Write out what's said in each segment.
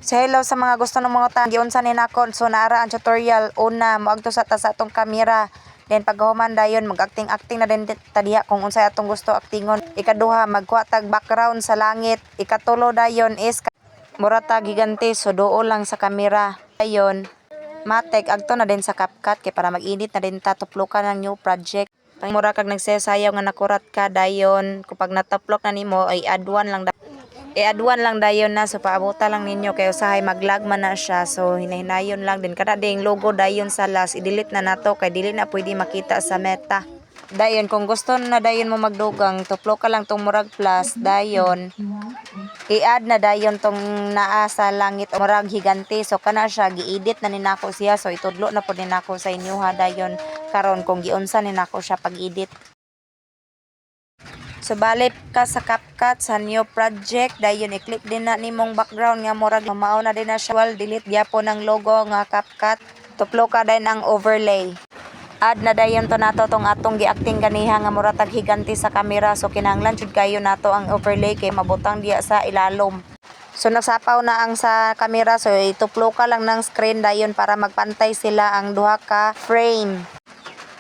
So hello sa mga gusto ng mga tan giunsa ni nako. So naara ang tutorial. Una moagto sa atong kamera. Then paghuman dayon mag-acting na din ta diha kung unsay atong gusto aktingon. Ikaduha magkuha tag background sa langit. Ikatulo dayon is mura tag gigante so duol lang sa kamera. Dayon matek agto na din sa CapCut kay para mag-edit na din ta tuplokan ng new project. Mura kag nagsayaw nga nakurat ka dayon kapag nataplok na nimo ay add one lang dayon na so paabota lang ninyo kay usahay maglag man na siya so hinahinayon lang din kada ding logo dayon sa last i-delete na nato kay dili na pwede makita sa meta. Dayon kung gusto na dayon mo magdugang tuplo ka lang tong murag plus dayon i-add na dayon tong naa sa langit murag higante so kana siya gi-edit na ni nako siya so itudlo na pud ni nako sa inyo ha dayon karon kung giunsa ni nako siya pag-edit. So balik ka sa CapCut sa new project dayon i-click din na nimong background nga murag mao na din na siya well delete gyapon ang logo nga CapCut tuplo ka din ang overlay. Add na dayon to nato tong atong giacting ganiha nga mura tag higante sa camera so kinahanglan jud kayo nato ang overlay kay mabutang diya sa ilalom. So nagsapaw na ang sa camera so ituplo ka lang ng screen dayon para magpantay sila ang duha ka frame.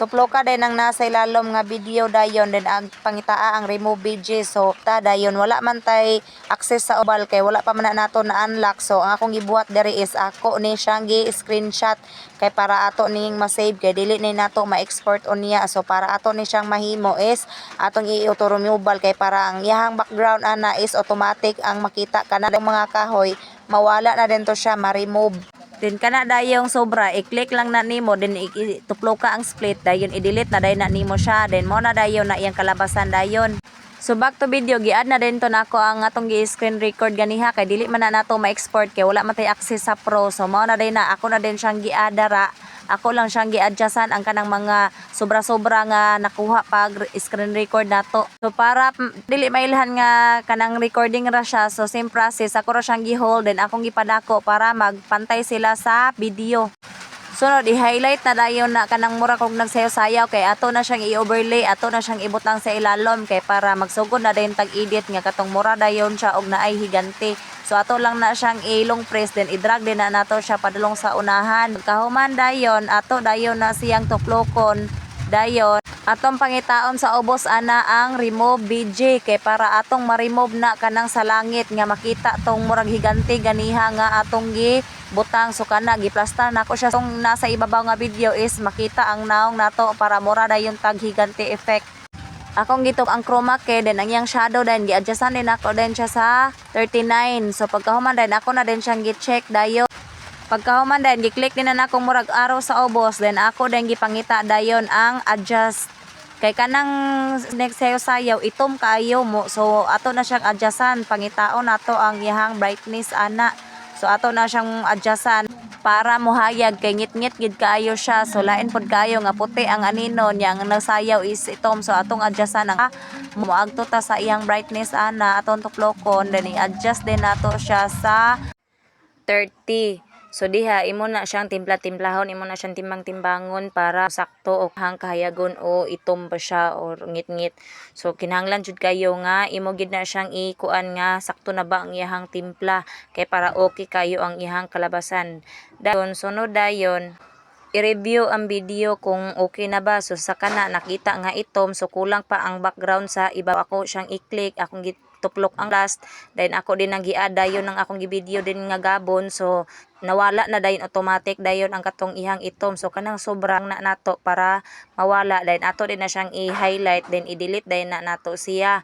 Tuplo ka din ang nasa ilalom nga video dayon then ang pangitaa ang remove BG so ta dayon wala man tay access sa ubal kay wala pa man na nato na unlock so ang akong gibuhat diri is ako ni siyang gi-screenshot kay para ato ning ma-save kay dili ni nato ma-export on niya so para ato ni siyang mahimo is atong i-auto removal kay para ang iyahang background ana is automatic ang makita kana mga kahoy mawala na din to siya ma-remove. Then kana dayong sobra i-click lang na nimo then ituplo ka ang split dayon i-delete na dayon na nimo siya then mo na dayon na iyang kalabasan dayon. So back to video gi-add na din to nako ang atong gi-screen record ganiha kay dili man na nato ma-export kay wala man tay access sa pro so mo na din na ako na din siyang gi-addara. Ako lang siyang gi-adjustan ang kanang mga sobra-sobra nga nakuha pag screen record nato. So para dili mailhan nga kanang recording ra siya so same process ako ra siyang gi-hold then akong gipadako para magpantay sila sa video. Sunod i-highlight na dayon na kanang mura kog nagsayaw-sayaw kay ato na siyang i-overlay ato na siyang ibutang sa ilalom kay para magsugod na dayon tag edit nga katong mura dayon siya og naay higante. So ato lang na siyang ilong press then i-drag din na nato siya padulong sa unahan. Kahuman dayon ato dayon na siyang tuplokon dayon atong pangitaon sa ubos ana ang remove BG kay para atong ma-remove na kanang sa langit nga makita tong murag higante ganiha nga atong butang so kana giplastar nako siya tong nasa ibabaw nga video is makita ang naong nato para mura dayon tag higante effect. Akong gitop ang chroma key then ang iyang shadow din gi-adjustan din ako din siya sa 39 so pagkahuman din ako na din siyang gi-check dayon pagkahuman din gi-click din na nako murag arrow sa ubos then ako din gipangita dayon ang adjust kay kanang next sayaw itom kaayo mo so ato na siyang adjustan pangitaon nato ang iyang brightness ana so ato na siyang adjustan para mohayag kay ngit-ngit gid kaayo siya so lain pod kaayo nga puti ang anino niya ang nasayaw is itom so atong adjustan ang moagto ta sa iyang brightness ana atong tuplokon then i-adjust din nato siya sa 30. So diha imo na siyang timpla-timplahon, imo na siyang timbang-timbangon para sakto o hang kahayagon o itom ba siya or ngit-ngit. So kinahanglan jud kayo nga imo gid na siyang ikuan nga sakto na ba ang iyahang timpla kay para okay kayo ang iyahang kalabasan. Dayon sunod dayon i-review ang video kung okay na ba. So sa kana nakita nga itom so kulang pa ang background sa ibabaw ako siyang i-click akong tuplok ang last then ako din ang gi-add dayon ng akong gi-video din nga gabon so nawala na dayon automatic dayon ang katong ihang itom so kanang sobrang na nato para mawala then ato din na siyang i-highlight then i-delete dayon na nato siya.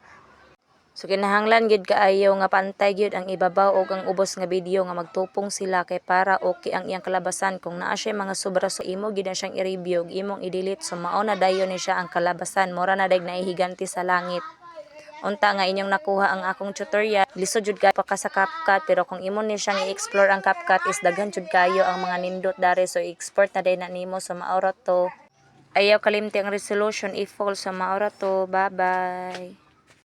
So kinahanglan gid kaayo nga pantay gyud ang ibabaw ug ang ubos nga video nga magtupong sila kay para okay ang iyang kalabasan kung naa siya mga sobra so imo gid na siyang i-review ug imong i-delete so mao na dayon ni siya ang kalabasan mura na dag naihiganti sa langit. Unta nga inyong nakuha ang akong tutorial lisod jud ka pa ka sa CapCut pero kung imo ni siyang i-explore ang CapCut is daghan jud kayo ang mga nindot dari so i-export na din na nimo so maura to ayaw kalimti ang resolution i-fall so maura to bye bye.